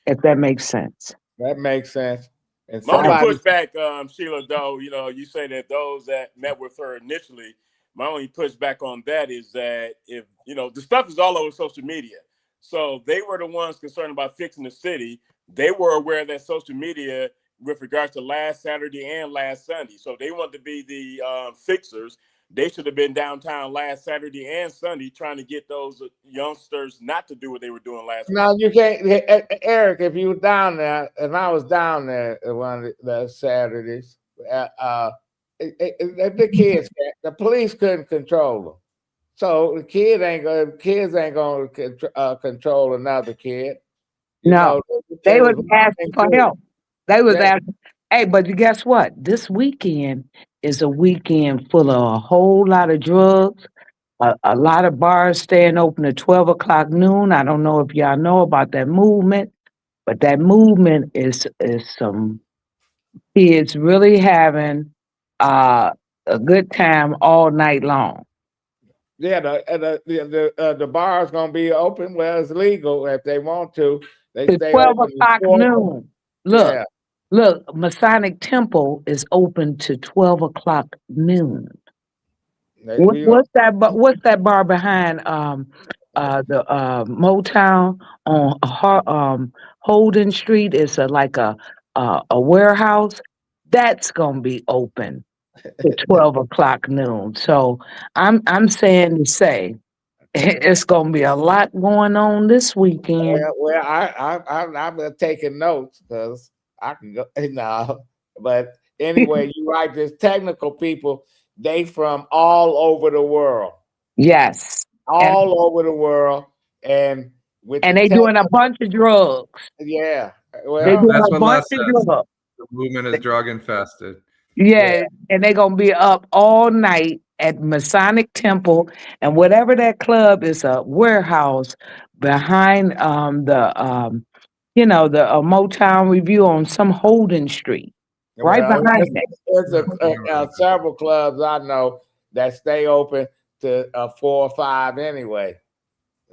if that makes sense. That makes sense. And my only pushback, Sheila, though, you say that those that met with her initially, my only pushback on that is that if, the stuff is all over social media. So they were the ones concerned about fixing the city. They were aware that social media with regards to last Saturday and last Sunday. So they wanted to be the fixers. They should have been downtown last Saturday and Sunday trying to get those youngsters not to do what they were doing last week. No, you can't, Eric, if you were down there, and I was down there one of the Saturdays, the kids, the police couldn't control them. So the kids ain't going to control another kid. No, they was asking for help. They was asking, hey, but guess what? This weekend is a weekend full of a whole lot of drugs, a lot of bars staying open at 12 o'clock noon. I don't know if y'all know about that movement, but that movement is some kids really having a good time all night long. Yeah, the bar is gonna be open. Well, it's legal if they want to. They stay 12 open o'clock noon. Look, Masonic Temple is open to 12 o'clock noon. What's that bar behind the Motown on Holden Street? It's like a warehouse that's gonna be open to 12 o'clock noon. So I'm saying to say it's gonna be a lot going on this weekend. Well, I'm taking notes because I can go now. But anyway, you're right. There's technical people. They from all over the world. Yes, all over the world, and they doing a bunch of drugs. Yeah, well, they doing a bunch of drugs. The movement is drug infested. Yeah, and they're gonna be up all night at Masonic Temple, and whatever that club is, a warehouse behind the Motown Review on some Holden Street, right behind it. There's several clubs I know that stay open to 4 or 5 anyway.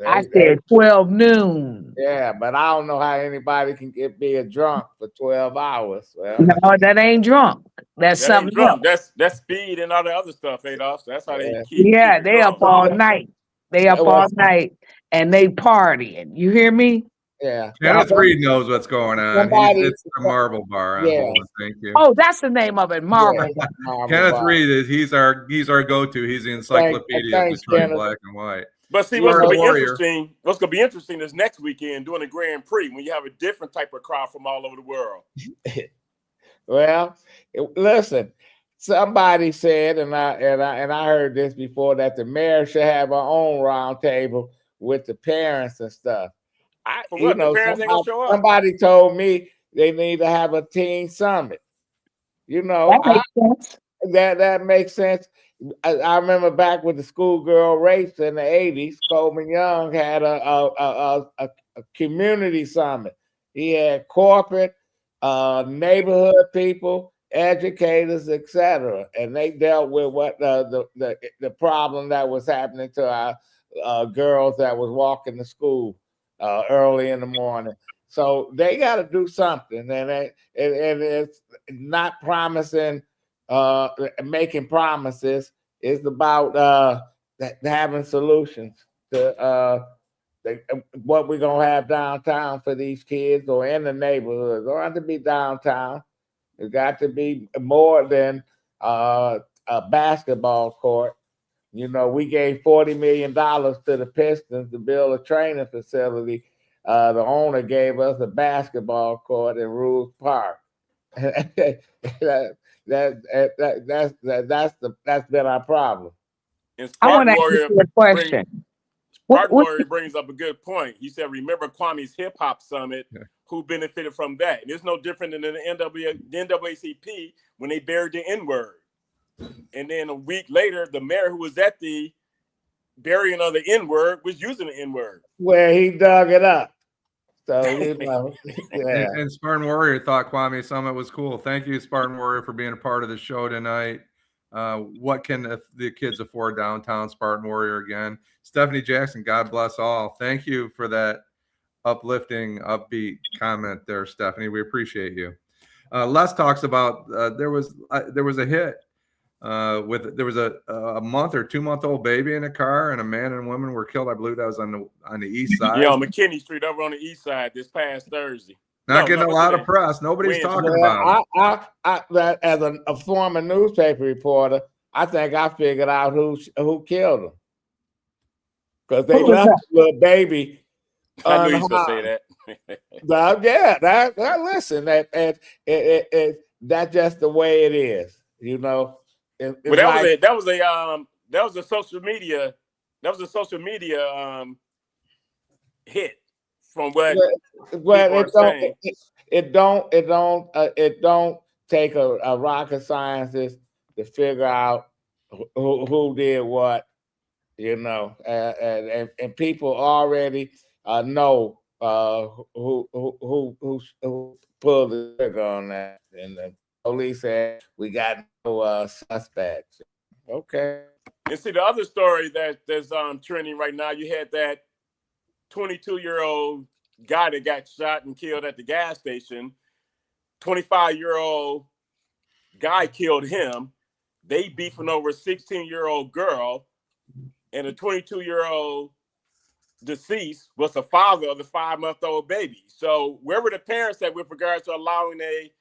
I said 12 noon. Yeah, but I don't know how anybody can be a drunk for 12 hours. Well, No, that ain't drunk. That's That ain't something else. drunk. That's speed and all the other stuff, Adolph. That's how they yeah. keep Yeah, you they up drunk. all night. They up Well, all night and they partying. You hear me? yeah. Kenneth Reed knows what's going on. It's the Marble Bar on Yeah. Holden. Thank you. Oh, that's the name of it, Marble. Yeah, Marble Kenneth Bar. Reed is he's our go-to. He's the encyclopedia of Thanks, Detroit Kenneth. black and white. But see, What's gonna be interesting is next weekend doing a Grand Prix when you have a different type of crowd from all over the world. Well, listen, somebody said, and I heard this before, that the mayor should have her own round table with the parents and stuff. The parents ain't gonna show up. Somebody told me they need to have a teen summit. You know, That makes sense. that makes sense. I remember back with the schoolgirl race in the 80s, Coleman Young had a community summit. He had corporate, neighborhood people, educators, etc., and they dealt with what the problem that was happening to our girls that was walking to school early in the morning. So they got to do something, and it's not promising, making promises. It's about having solutions to what we're gonna have downtown for these kids, or in the neighborhoods. Don't have to be downtown. It got to be more than a basketball court. You know, we gave $40 million to the Pistons to build a training facility. The owner gave us a basketball court in Rules Park. That's been our problem. I want to ask you a question. Spartan Warrior brings up a good point. He said, remember Kwame's hip hop summit, who benefited from that? And it's no different than the NAACP when they buried the N-word. And then a week later, the mayor who was at the burying of the N-word was using the N-word. Where he dug it up. So, you know. Yeah. And Spartan Warrior thought Kwame Summit was cool. Thank you, Spartan Warrior, for being a part of the show tonight. What can the kids afford downtown? Spartan Warrior again. Stephanie Jackson, God bless all. Thank you for that uplifting, upbeat comment there, Stephanie. We appreciate you. Les talks about there was a hit there was a month or 2 month old baby in a car, and a man and woman were killed. I believe that was on the east side. Yeah, on McKinney Street over on the east side this past Thursday. Not getting a lot of press. Nobody's talking about it. As a former newspaper reporter, I think I figured out who killed him, because they left the little baby. I knew he was gonna say that. Yeah, listen, that's just the way it is, you know. That was a social media hit from what. Well, it don't take a rocket scientist to figure out who did what, you know, and people already know who pulled the trigger on that, and the police said we got no suspects. Okay. And see, the other story that's trending right now, you had that 22-year-old guy that got shot and killed at the gas station. 25-year-old guy killed him. They beefing over a 16-year-old girl, and a 22-year-old deceased was the father of the 5-month-old baby. So where were the parents at with regards to allowing a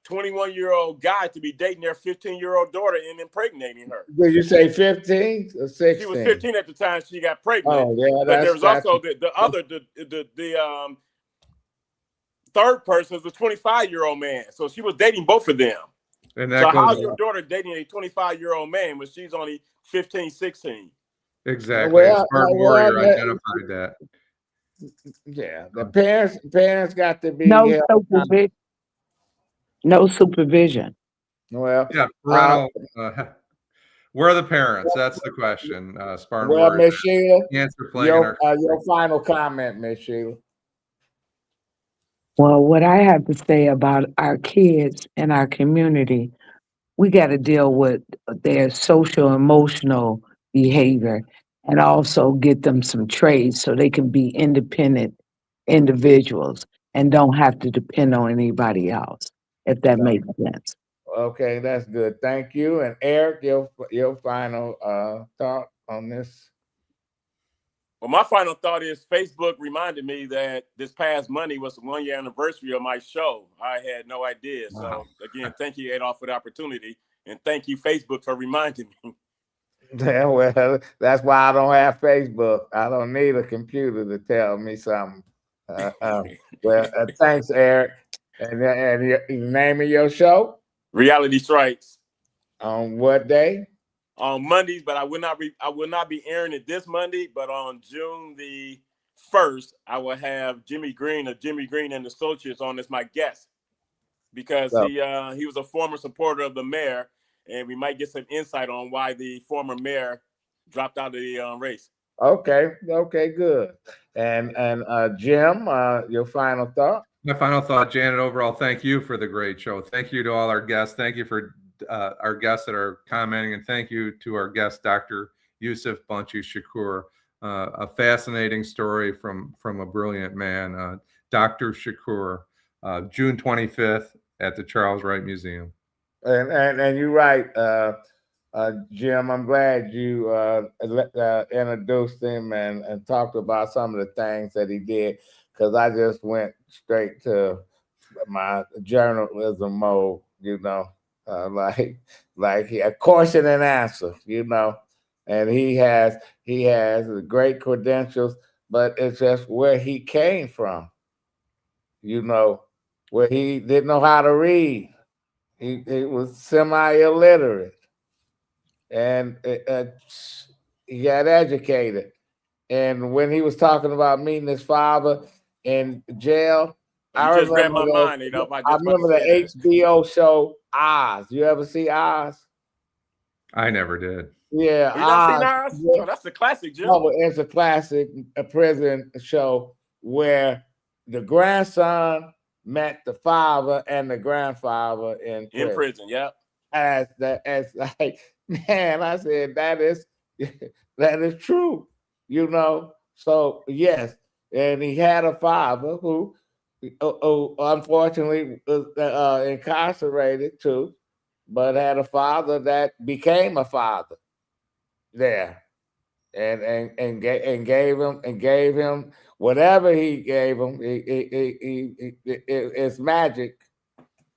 21-year-old guy to be dating their 15-year-old daughter and impregnating her? Did you say 15 or 16? She was 15 at the time she got pregnant. Oh, yeah, but there was also the third person was a 25-year-old man. So she was dating both of them. And so how's your daughter dating a 25-year-old man when she's only 15, 16? Exactly. Spartan Warrior identified that. Yeah, the parents got to be no supervision. Well, yeah, parental. Where are the parents? That's the question. Spartan well, Warrior. Miss Sheila, your final comment, Miss Sheila. Well, what I have to say about our kids in our community, we got to deal with their social emotional behavior. and also get them some trades so they can be independent individuals and don't have to depend on anybody else, if that makes sense. Okay, that's good. Thank you. And Eric, your final thought on this? Well, my final thought is Facebook reminded me that this past Monday was the 1-year anniversary of my show. I had no idea. Wow. So again, thank you, Adolph, for the opportunity. And thank you, Facebook, for reminding me. Yeah, well, that's why I don't have Facebook. I don't need a computer to tell me something. Thanks, Eric. And your name of your show? Reality Strikes. On what day? On Mondays, but I will not be airing it this Monday. But on June the 1st, I will have Jimmy Green of Jimmy Green and Associates on as my guest, because he was a former supporter of the mayor, and we might get some insight on why the former mayor dropped out of the race. Okay, good. And Jim, your final thought? My final thought, Janet, overall, thank you for the great show. Thank you to all our guests. Thank you for our guests that are commenting. And thank you to our guest, Dr. Yusef Bunchy Shakur. A fascinating story from a brilliant man, Dr. Shakur, June 25th at the Charles Wright Museum. And you're right, Jim. I'm glad you introduced him and talked about some of the things that he did, because I just went straight to my journalism mode, like a question and answer, and he has great credentials, but it's just where he came from, where he didn't know how to read. He was semi-illiterate, and he got educated. And when he was talking about meeting his father in jail, I just read my mind. I remember the HBO show Oz. You ever see Oz? I never did. Yeah, you not seen Oz? Yeah. Oh, that's the classic, Jim. No, it's a classic, a prison show where the grandson met the father and the grandfather in prison. Yeah. As like, man, I said that is true, So yes, and he had a father who unfortunately was incarcerated too, but had a father that became a father there, and gave him whatever he gave him. It's magic,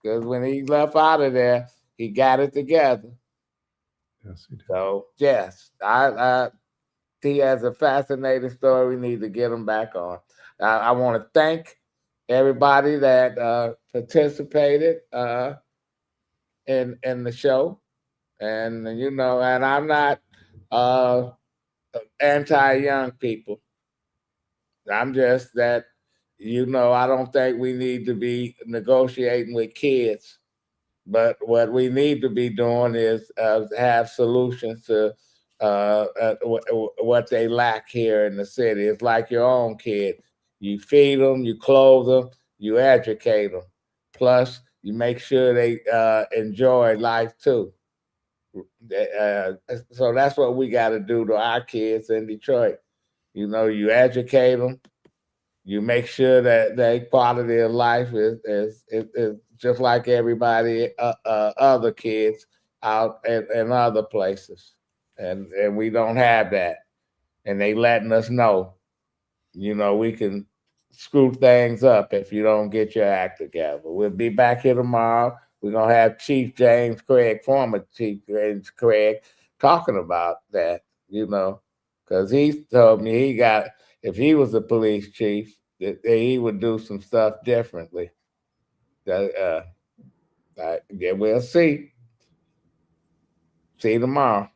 because when he left out of there, he got it together. Yes, he did. So yes, he has a fascinating story. We need to get him back on. I want to thank everybody that participated in the show, and and I'm not anti-young people. I'm just that, I don't think we need to be negotiating with kids, but what we need to be doing is have solutions to what they lack here in the city. It's like your own kid. You feed them, you clothe them, you educate them. Plus, you make sure they enjoy life too. So that's what we got to do to our kids in Detroit. You educate them. You make sure that their quality of life is just like everybody other kids out in other places, and we don't have that, and they letting us know, we can screw things up if you don't get your act together. We'll be back here tomorrow. We're gonna have Chief James Craig, former Chief James Craig, talking about that, because he told me if he was a police chief, that he would do some stuff differently. Yeah, we'll see. See you tomorrow.